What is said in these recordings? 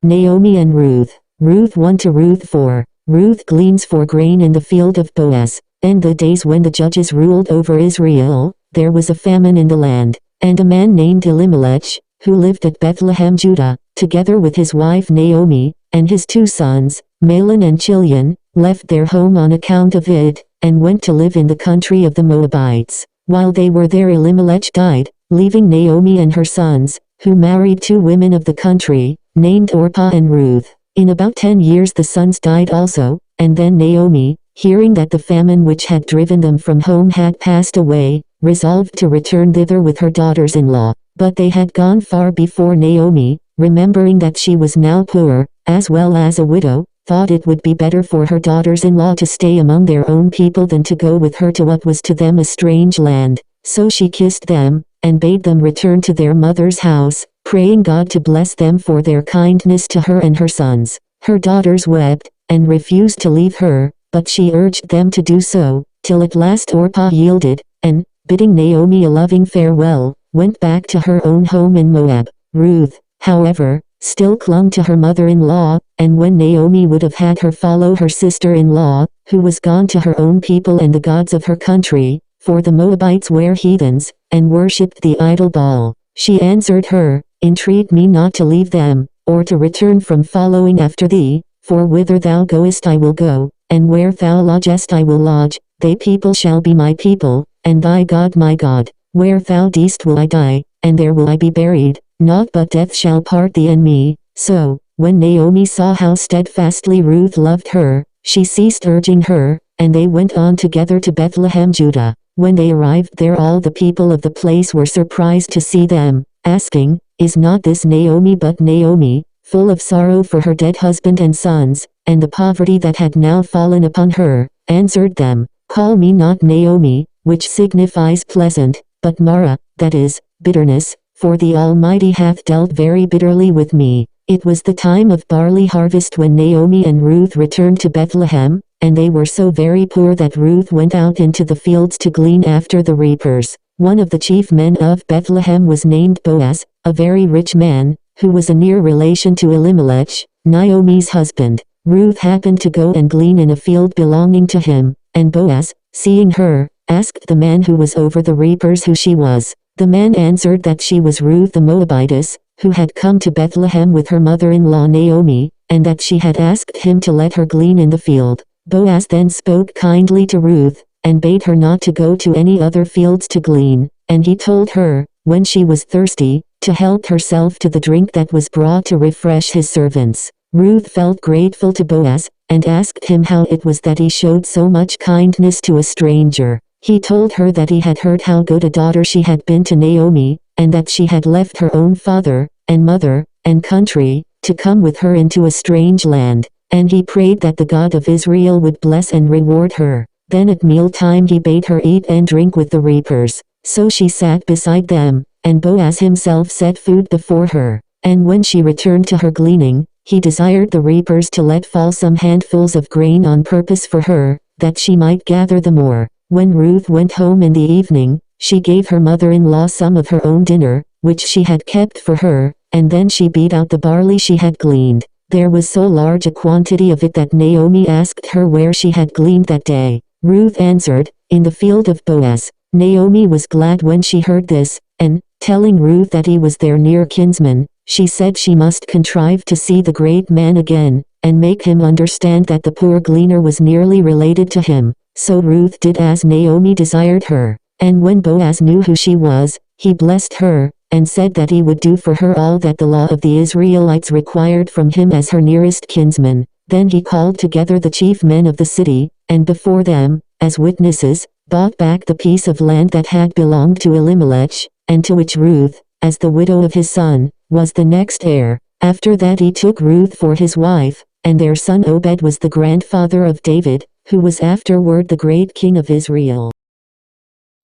Naomi and Ruth. Ruth 1 to Ruth 4. Ruth gleans for grain in the field of Boaz. In the days when the judges ruled over Israel, there was a famine in the land, and a man named Elimelech, who lived at Bethlehem, Judah, together with his wife Naomi, and his 2 sons, Mahlon and Chilion, left their home on account of it, and went to live in the country of the Moabites. While they were there, Elimelech died, leaving Naomi and her sons, who married 2 women of the country, named Orpah and Ruth. In about 10 years the sons died also, and then Naomi, hearing that the famine which had driven them from home had passed away, resolved to return thither with her daughters-in-law. But they had gone far before Naomi, remembering that she was now poor, as well as a widow, thought it would be better for her daughters-in-law to stay among their own people than to go with her to what was to them a strange land. So she kissed them, and bade them return to their mother's house, praying God to bless them for their kindness to her and her sons. Her daughters wept, and refused to leave her, but she urged them to do so, till at last Orpah yielded, and, bidding Naomi a loving farewell, went back to her own home in Moab. Ruth, however, still clung to her mother-in-law, and when Naomi would have had her follow her sister-in-law, who was gone to her own people and the gods of her country, for the Moabites were heathens, and worshipped the idol Baal, she answered her, Entreat me not to leave them, or to return from following after thee, for whither thou goest I will go, and where thou lodgest I will lodge, thy people shall be my people, and thy God my God. Where thou diest will I die, and there will I be buried, naught but death shall part thee and me. So, when Naomi saw how steadfastly Ruth loved her, she ceased urging her, and they went on together to Bethlehem, Judah. When they arrived there, all the people of the place were surprised to see them, asking, Is not this Naomi? But Naomi, full of sorrow for her dead husband and sons, and the poverty that had now fallen upon her, answered them, Call me not Naomi, which signifies pleasant, but Mara, that is, bitterness, for the Almighty hath dealt very bitterly with me. It was the time of barley harvest when Naomi and Ruth returned to Bethlehem, and they were so very poor that Ruth went out into the fields to glean after the reapers. One of the chief men of Bethlehem was named Boaz, a very rich man, who was a near relation to Elimelech, Naomi's husband. Ruth happened to go and glean in a field belonging to him, and Boaz, seeing her, asked the man who was over the reapers who she was. The man answered that she was Ruth the Moabitess, who had come to Bethlehem with her mother-in-law Naomi, and that she had asked him to let her glean in the field. Boaz then spoke kindly to Ruth, and bade her not to go to any other fields to glean, and he told her, when she was thirsty, to help herself to the drink that was brought to refresh his servants. Ruth felt grateful to Boaz, and asked him how it was that he showed so much kindness to a stranger. He told her that he had heard how good a daughter she had been to Naomi, and that she had left her own father, and mother, and country, to come with her into a strange land, and he prayed that the God of Israel would bless and reward her. Then at mealtime he bade her eat and drink with the reapers. So she sat beside them, and Boaz himself set food before her. And when she returned to her gleaning, he desired the reapers to let fall some handfuls of grain on purpose for her, that she might gather the more. When Ruth went home in the evening, she gave her mother-in-law some of her own dinner, which she had kept for her, and then she beat out the barley she had gleaned. There was so large a quantity of it that Naomi asked her where she had gleaned that day. Ruth answered, In the field of Boaz. Naomi was glad when she heard this, and, telling Ruth that he was their near kinsman, she said she must contrive to see the great man again, and make him understand that the poor gleaner was nearly related to him. So Ruth did as Naomi desired her. And when Boaz knew who she was, he blessed her, and said that he would do for her all that the law of the Israelites required from him as her nearest kinsman. Then he called together the chief men of the city, and before them, as witnesses, bought back the piece of land that had belonged to Elimelech, and to which Ruth, as the widow of his son, was the next heir. After that he took Ruth for his wife, and their son Obed was the grandfather of David, who was afterward the great king of Israel.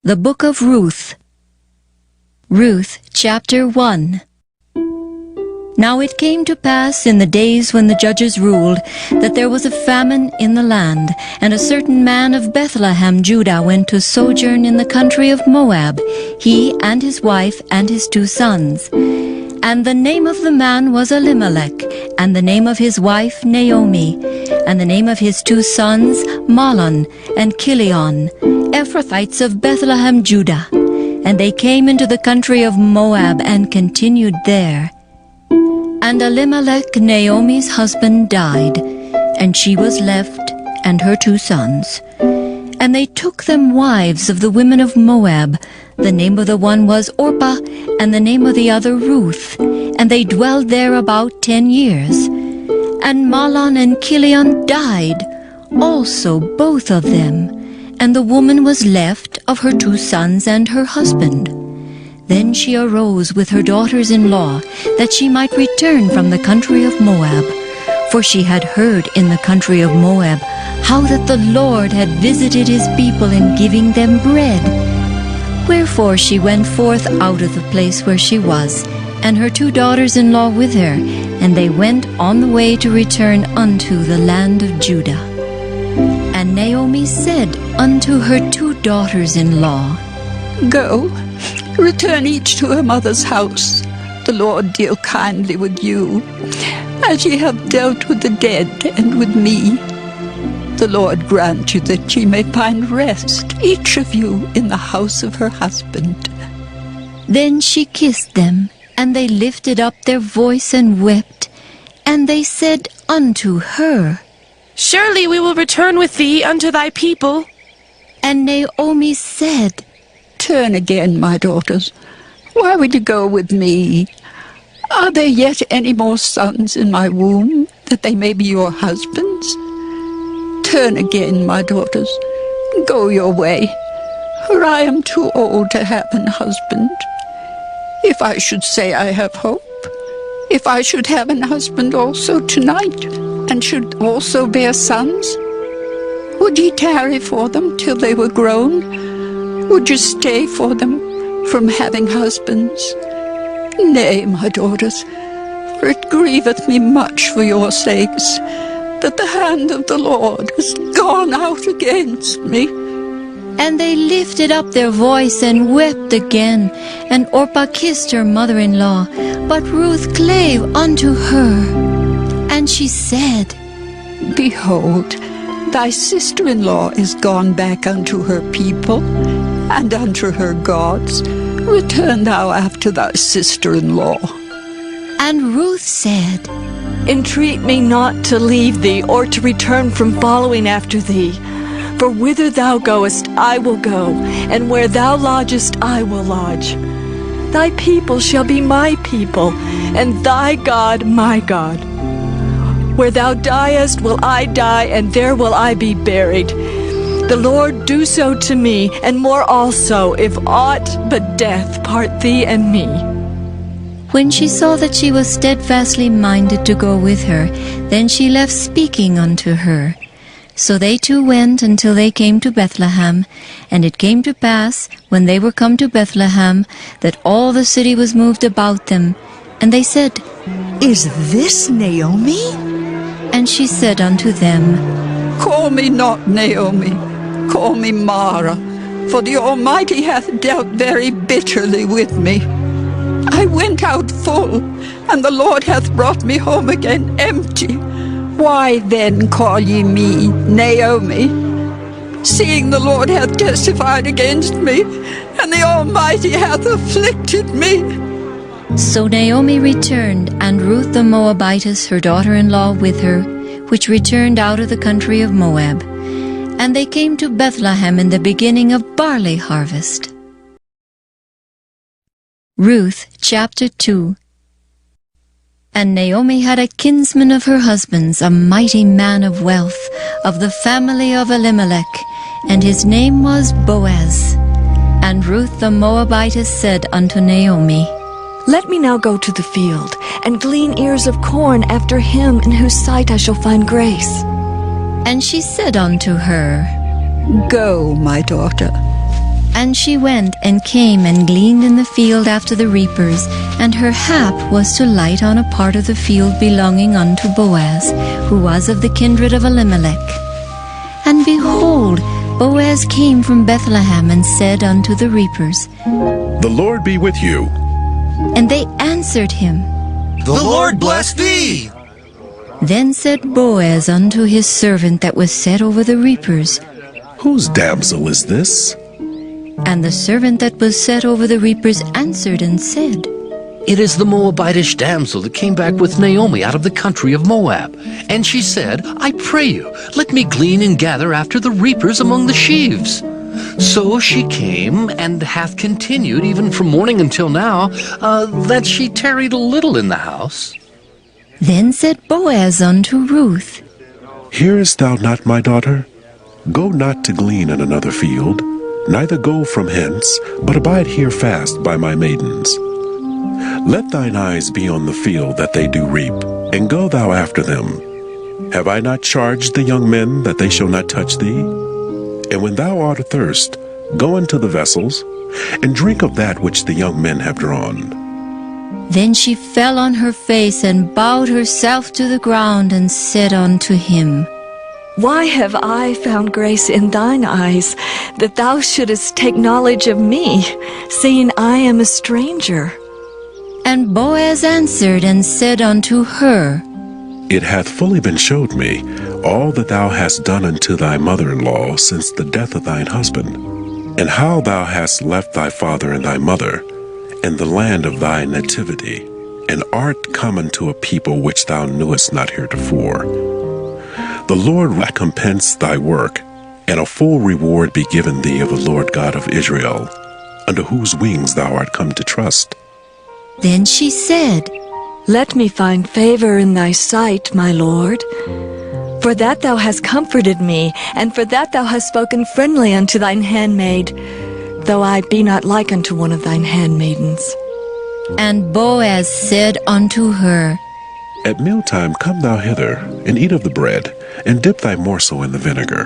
The Book of Ruth. Ruth, chapter 1. Now it came to pass in the days when the judges ruled, that there was a famine in the land, and a certain man of Bethlehem, Judah, went to sojourn in the country of Moab, he and his wife and his 2 sons. And the name of the man was Elimelech, and the name of his wife Naomi, and the name of his 2 sons Mahlon and Chilion, Ephrathites of Bethlehem, Judah. And they came into the country of Moab and continued there. And Elimelech, Naomi's husband, died, and she was left, and her 2 sons. And they took them wives of the women of Moab. The name of the one was Orpah, and the name of the other Ruth. And they dwelled there about 10 years. And Mahlon and Chilion died, also both of them. And the woman was left of her 2 sons and her husband. Then she arose with her daughters-in-law, that she might return from the country of Moab. For she had heard in the country of Moab how that the Lord had visited his people in giving them bread. Wherefore she went forth out of the place where she was, and her 2 daughters-in-law with her, and they went on the way to return unto the land of Judah. And Naomi said unto her 2 daughters-in-law, Go, return each to her mother's house. The Lord deal kindly with you, as ye have dealt with the dead and with me. The Lord grant you that ye may find rest, each of you in the house of her husband. Then she kissed them, and they lifted up their voice and wept. And they said unto her, Surely we will return with thee unto thy people. And Naomi said, Turn again, my daughters. Why would you go with me? Are there yet any more sons in my womb, that they may be your husbands? Turn again, my daughters. Go your way, for I am too old to have an husband. If I should say I have hope, if I should have an husband also tonight, and should also bear sons, would ye tarry for them till they were grown? Would you stay for them from having husbands? Nay, my daughters, for it grieveth me much for your sakes, that the hand of the Lord has gone out against me. And they lifted up their voice and wept again. And Orpah kissed her mother-in-law, but Ruth clave unto her. And she said, Behold, thy sister-in-law is gone back unto her people, and unto her gods. Return thou after thy sister-in-law. And Ruth said, Entreat me not to leave thee, or to return from following after thee. For whither thou goest, I will go, and where thou lodgest, I will lodge. Thy people shall be my people, and thy God my God. Where thou diest will I die, and there will I be buried. The Lord do so to me, and more also, if aught but death part thee and me. When she saw that she was steadfastly minded to go with her, then she left speaking unto her. So they 2 went until they came to Bethlehem. And it came to pass, when they were come to Bethlehem, that all the city was moved about them. And they said, Is this Naomi? And she said unto them, Call me not Naomi, call me Mara, for the Almighty hath dealt very bitterly with me. I went out full, and the Lord hath brought me home again empty. Why then call ye me Naomi, seeing the Lord hath testified against me, and the Almighty hath afflicted me? So Naomi returned, and Ruth the Moabitess, her daughter-in-law, with her, which returned out of the country of Moab. And they came to Bethlehem in the beginning of barley harvest. Ruth chapter 2. And Naomi had a kinsman of her husband's, a mighty man of wealth, of the family of Elimelech, and his name was Boaz. And Ruth the Moabitess said unto Naomi, Let me now go to the field, and glean ears of corn after him in whose sight I shall find grace. And she said unto her, Go, my daughter. And she went and came and gleaned in the field after the reapers, and her hap was to light on a part of the field belonging unto Boaz, who was of the kindred of Elimelech. And behold, Boaz came from Bethlehem and said unto the reapers, The Lord be with you. And they answered him, The Lord bless thee. Then said Boaz unto his servant that was set over the reapers, Whose damsel is this? and the servant that was set over the reapers answered and said, It is the Moabitish damsel that came back with Naomi out of the country of Moab. And she said, I pray you, let me glean and gather after the reapers among the sheaves. So she came, and hath continued even from morning until now, that she tarried a little in the house. Then said Boaz unto Ruth, Hearest thou not, my daughter? Go not to glean in another field, neither go from hence, but abide here fast by my maidens. Let thine eyes be on the field that they do reap, and go thou after them. Have I not charged the young men that they shall not touch thee? And when thou art athirst, go into the vessels, and drink of that which the young men have drawn. Then she fell on her face and bowed herself to the ground and said unto him, Why have I found grace in thine eyes, that thou shouldest take knowledge of me, seeing I am a stranger? And Boaz answered and said unto her, It hath fully been showed me all that thou hast done unto thy mother-in-law since the death of thine husband, and how thou hast left thy father and thy mother, and the land of thy nativity, and art come unto a people which thou knewest not heretofore. The Lord recompense thy work, and a full reward be given thee of the Lord God of Israel, under whose wings thou art come to trust. Then she said, Let me find favor in thy sight, my Lord. For that thou hast comforted me, and for that thou hast spoken friendly unto thine handmaid, though I be not like unto one of thine handmaidens. And Boaz said unto her, At mealtime come thou hither, and eat of the bread, and dip thy morsel in the vinegar.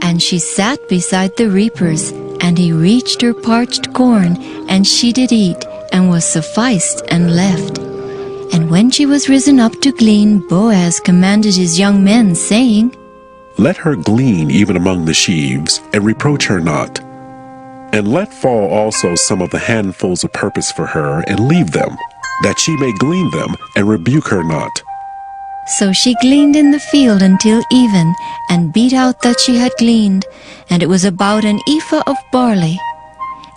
And she sat beside the reapers, and he reached her parched corn, and she did eat, and was sufficed, and left. And when she was risen up to glean, Boaz commanded his young men, saying, Let her glean even among the sheaves, and reproach her not. And let fall also some of the handfuls of purpose for her, and leave them, that she may glean them, and rebuke her not. So she gleaned in the field until even, and beat out that she had gleaned, and it was about an ephah of barley.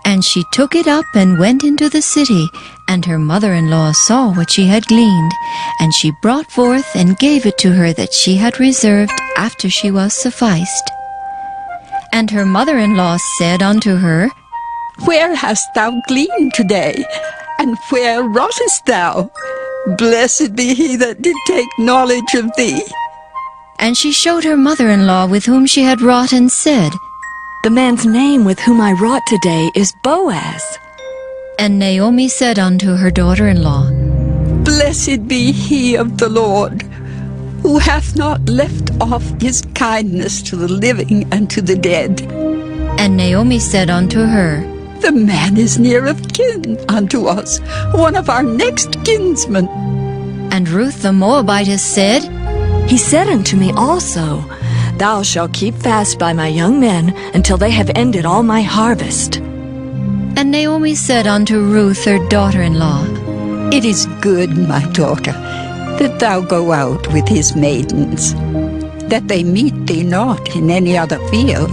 And she took it up and went into the city, and her mother-in-law saw what she had gleaned, and she brought forth and gave it to her that she had reserved after she was sufficed. And her mother-in-law said unto her, Where hast thou gleaned today? And where wroughtest thou? Blessed be he that did take knowledge of thee. And she showed her mother-in-law with whom she had wrought, and said, The man's name with whom I wrought today is Boaz. And Naomi said unto her daughter-in-law, Blessed be he of the Lord, who hath not left off his kindness to the living and to the dead. And Naomi said unto her, The man is near of kin unto us, one of our next kinsmen. And Ruth the Moabitess said, He said unto me also, Thou shalt keep fast by my young men until they have ended all my harvest. And Naomi said unto Ruth her daughter-in-law, It is good, my daughter, that thou go out with his maidens, that they meet thee not in any other field.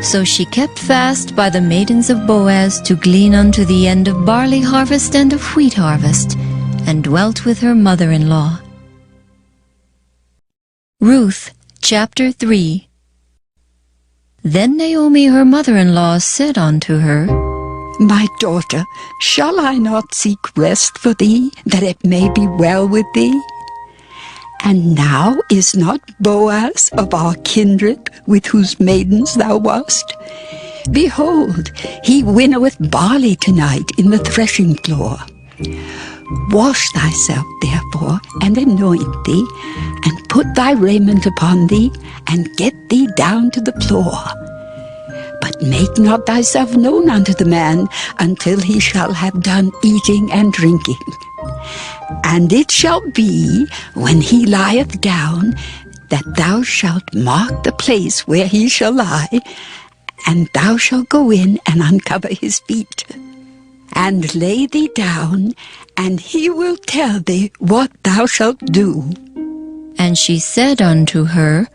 So she kept fast by the maidens of Boaz to glean unto the end of barley harvest and of wheat harvest, and dwelt with her mother-in-law. Ruth chapter 3. Then Naomi her mother-in-law said unto her, My daughter, shall I not seek rest for thee, that it may be well with thee? And now is not Boaz of our kindred, with whose maidens thou wast? Behold, he winnoweth barley tonight in the threshing floor. Wash thyself, therefore, and anoint thee, and put thy raiment upon thee, and get thee down to the floor. But make not thyself known unto the man until he shall have done eating and drinking. And it shall be, when he lieth down, that thou shalt mark the place where he shall lie, and thou shalt go in and uncover his feet, and lay thee down, and he will tell thee what thou shalt do. And she said unto her,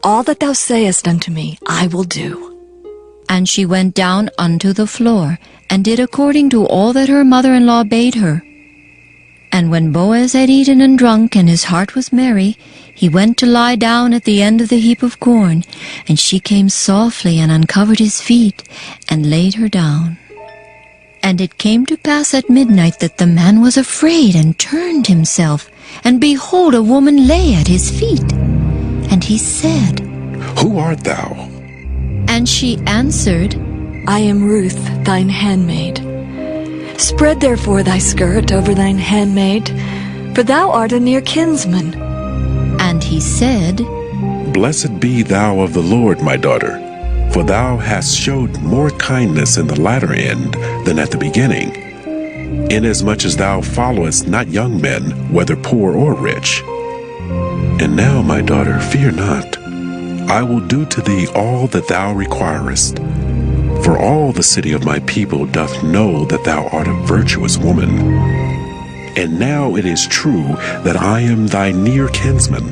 All that thou sayest unto me, I will do. And she went down unto the floor, and did according to all that her mother-in-law bade her. And when Boaz had eaten and drunk, and his heart was merry, he went to lie down at the end of the heap of corn. And she came softly and uncovered his feet, and laid her down. And it came to pass at midnight that the man was afraid, and turned himself, and behold, a woman lay at his feet. And he said, Who art thou? And she answered, I am Ruth, thine handmaid. Spread therefore thy skirt over thine handmaid, for thou art a near kinsman. And he said, Blessed be thou of the Lord, my daughter, for thou hast showed more kindness in the latter end than at the beginning, inasmuch as thou followest not young men, whether poor or rich. And now, my daughter, fear not. I will do to thee all that thou requirest. For all the city of my people doth know that thou art a virtuous woman. And now it is true that I am thy near kinsman.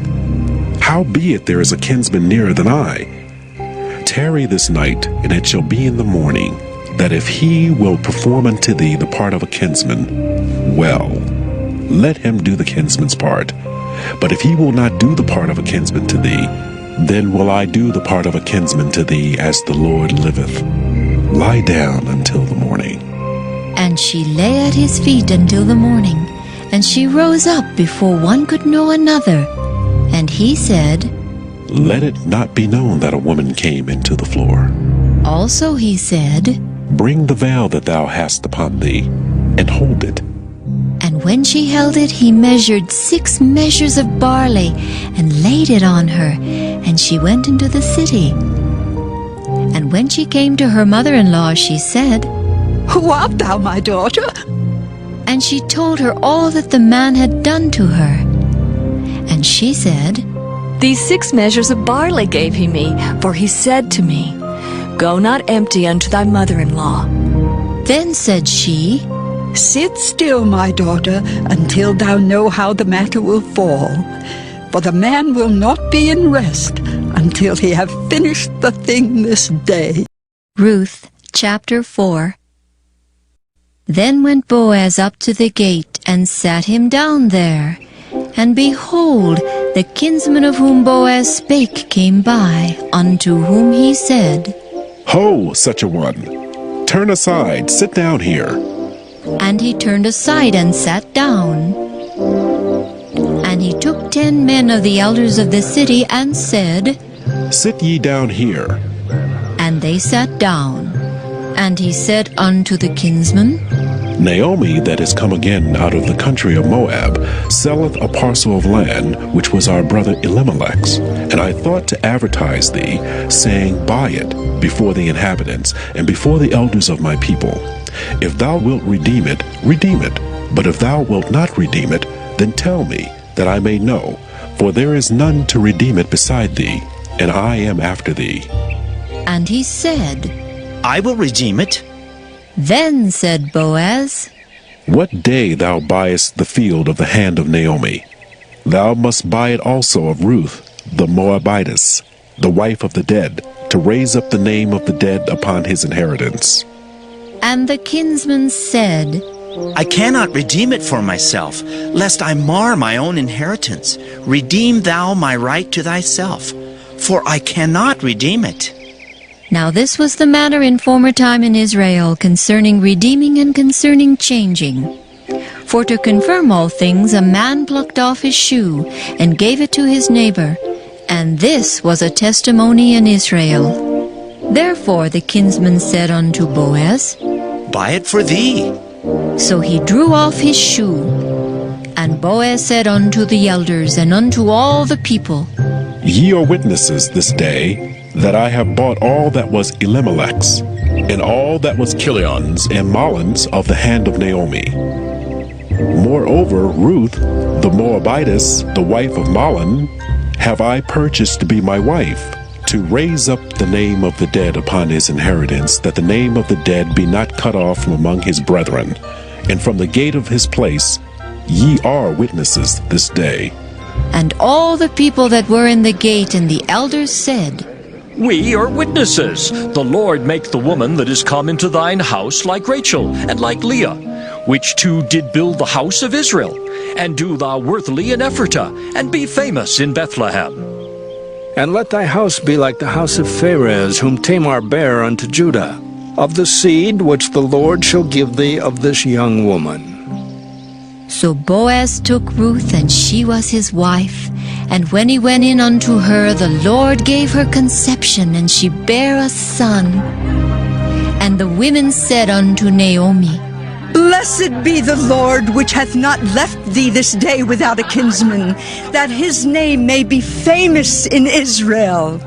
Howbeit there is a kinsman nearer than I. Tarry this night, and it shall be in the morning, that if he will perform unto thee the part of a kinsman, well, let him do the kinsman's part. But if he will not do the part of a kinsman to thee, then will I do the part of a kinsman to thee, as the Lord liveth. Lie down until the morning. And she lay at his feet until the morning. And she rose up before one could know another. And he said, Let it not be known that a woman came into the floor. Also he said, Bring the veil that thou hast upon thee, and hold it. And when she held it, he measured 6 measures of barley, and laid it on her, and she went into the city. And when she came to her mother-in-law, she said, Who art thou, my daughter? And she told her all that the man had done to her. And she said, These 6 measures of barley gave he me, for he said to me, Go not empty unto thy mother-in-law. Then said she, Sit still, my daughter, until thou know how the matter will fall. For the man will not be in rest until he have finished the thing this day. Ruth chapter 4. Then went Boaz up to the gate, and sat him down there. And behold, the kinsman of whom Boaz spake came by, unto whom he said, Ho, such a one! Turn aside, sit down here. And he turned aside and sat down. And he took 10 men of the elders of the city, and said, Sit ye down here. And they sat down. And he said unto the kinsman, Naomi, that is come again out of the country of Moab, selleth a parcel of land, which was our brother Elimelech's. And I thought to advertise thee, saying, Buy it, before the inhabitants, and before the elders of my people. If thou wilt redeem it, redeem it. But if thou wilt not redeem it, then tell me, that I may know. For there is none to redeem it beside thee, and I am after thee. And he said, I will redeem it. Then said Boaz, What day thou buyest the field of the hand of Naomi, thou must buy it also of Ruth, the Moabitess, the wife of the dead, to raise up the name of the dead upon his inheritance. And the kinsman said, I cannot redeem it for myself, lest I mar my own inheritance. Redeem thou my right to thyself, for I cannot redeem it. Now this was the manner in former time in Israel concerning redeeming and concerning changing. For to confirm all things, a man plucked off his shoe, and gave it to his neighbor, and this was a testimony in Israel. Therefore the kinsman said unto Boaz, Buy it for thee. So he drew off his shoe. And Boaz said unto the elders and unto all the people, Ye are witnesses this day, that I have bought all that was Elimelech's, and all that was Kilion's and Mahlon's of the hand of Naomi. Moreover, Ruth, the Moabitess, the wife of Mahlon, have I purchased to be my wife, to raise up the name of the dead upon his inheritance, that the name of the dead be not cut off from among his brethren. And from the gate of his place ye are witnesses this day. And all the people that were in the gate and the elders said, We are witnesses. The Lord make the woman that is come into thine house like Rachel and like Leah, which two did build the house of Israel. And do thou worthily in Ephratah, and be famous in Bethlehem. And let thy house be like the house of Pharez, whom Tamar bare unto Judah, of the seed which the Lord shall give thee of this young woman. So Boaz took Ruth, and she was his wife. And when he went in unto her, the Lord gave her conception, and she bare a son. And the women said unto Naomi, Blessed be the Lord, which hath not left thee this day without a kinsman, that his name may be famous in Israel.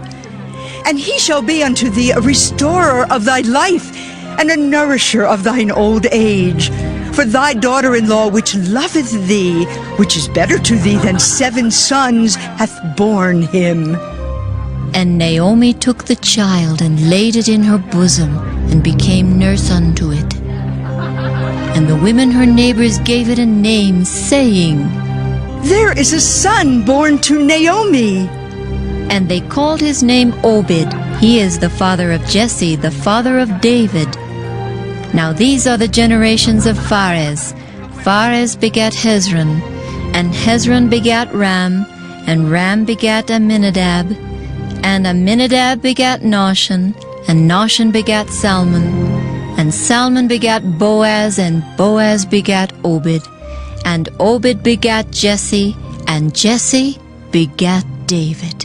And he shall be unto thee a restorer of thy life, and a nourisher of thine old age. For thy daughter-in-law, which loveth thee, which is better to thee than 7 sons, hath borne him. And Naomi took the child, and laid it in her bosom, and became nurse unto it. And the women her neighbors gave it a name, saying, There is a son born to Naomi. And they called his name Obed. He is the father of Jesse, the father of David. Now these are the generations of Pharez. Pharez begat Hezron, and Hezron begat Ram, and Ram begat Amminadab, and Amminadab begat Nahshon, and Nahshon begat Salmon, and Salmon begat Boaz, and Boaz begat Obed, and Obed begat Jesse, and Jesse begat David.